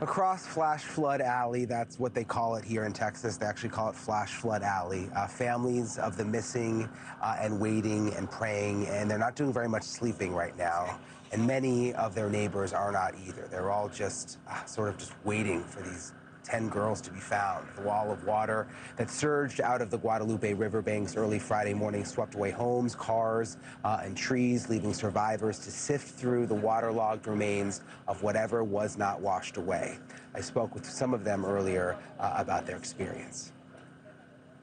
Across Flash Flood Alley, that's what they call it here in Texas. They actually call it Flash Flood Alley. Families of the missing and waiting and praying, and they're not doing very much sleeping right now. And many of their neighbors are not either. They're all just sort of just waiting for these 10 girls to be found. The wall of water that surged out of the Guadalupe riverbanks early Friday morning swept away homes, cars, and trees, leaving survivors to sift through the waterlogged remains of whatever was not washed away. I spoke with some of them earlier about their experience.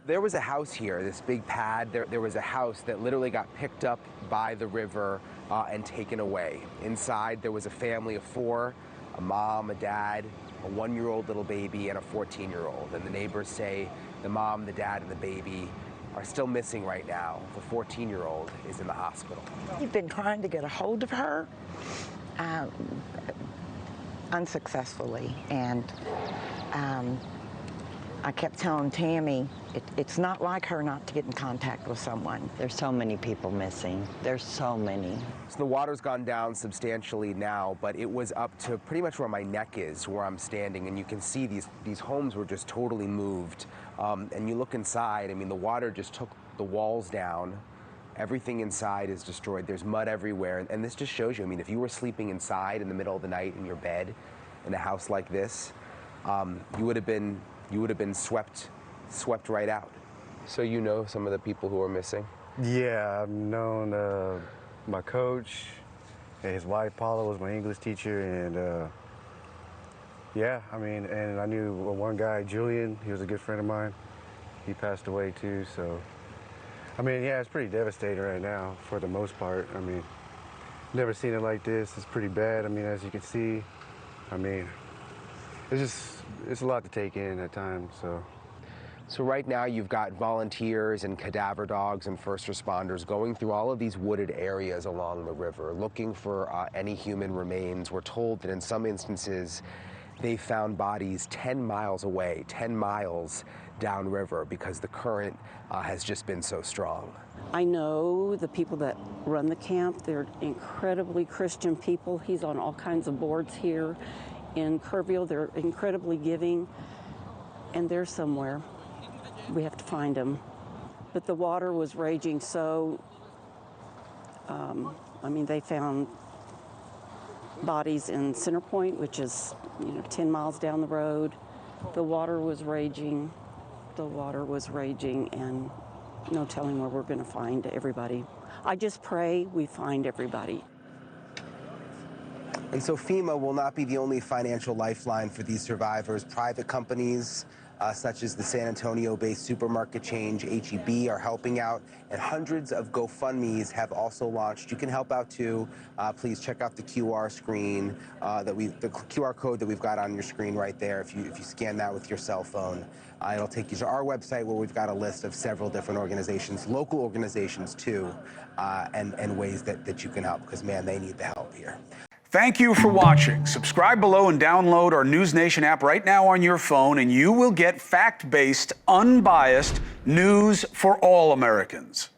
There was a house here, this big pad. There was a house that literally got picked up by the river and taken away. Inside, there was a family of 4, a mom, a dad, a 1-year-old little baby, and a 14-year-old. And the neighbors say the mom, the dad, and the baby are still missing right now. The 14-year-old is in the hospital. We've been trying to get a hold of her unsuccessfully, and I kept telling Tammy, it's not like her not to get in contact with someone. There's so many people missing. There's so many. So the water's gone down substantially now, but it was up to pretty much where my neck is, where I'm standing, and you can see these homes were just totally moved. And you look inside, I mean, the water just took the walls down. Everything inside is destroyed. There's mud everywhere, and this just shows you, I mean, if you were sleeping inside in the middle of the night in your bed in a house like this, you would have been swept right out. So you know some of the people who are missing? Yeah, I've known my coach, and his wife Paula was my English teacher, and yeah, I mean, and I knew one guy, Julian. He was a good friend of mine. He passed away too, so I mean, yeah, it's pretty devastating right now for the most part. I mean, never seen it like this. It's pretty bad. I mean, as you can see, I mean, it's a lot to take in at times, so. So right now you've got volunteers and cadaver dogs and first responders going through all of these wooded areas along the river, looking for any human remains. We're told that in some instances they found bodies 10 miles away, 10 miles downriver, because the current has just been so strong. I know the people that run the camp. They're incredibly Christian people. He's on all kinds of boards here in Kerrville. They're incredibly giving, and they're somewhere. We have to find them. But the water was raging, so I mean, they found bodies in Center Point, which is 10 miles down the road. The water was raging. The water was raging, and no telling where we're going to find everybody. I just pray we find everybody. And so FEMA will not be the only financial lifeline for these survivors. Private companies such as the San Antonio-based supermarket chain H-E-B are helping out, and hundreds of GoFundMes have also launched. You can help out too. Please check out the QR screen the QR code that we've got on your screen right there. If you scan that with your cell phone, it'll take you to our website where we've got a list of several different organizations, local organizations too, and ways that you can help, because man, they need the help here. Thank you for watching. Subscribe below and download our NewsNation app right now on your phone, and you will get fact-based, unbiased news for all Americans.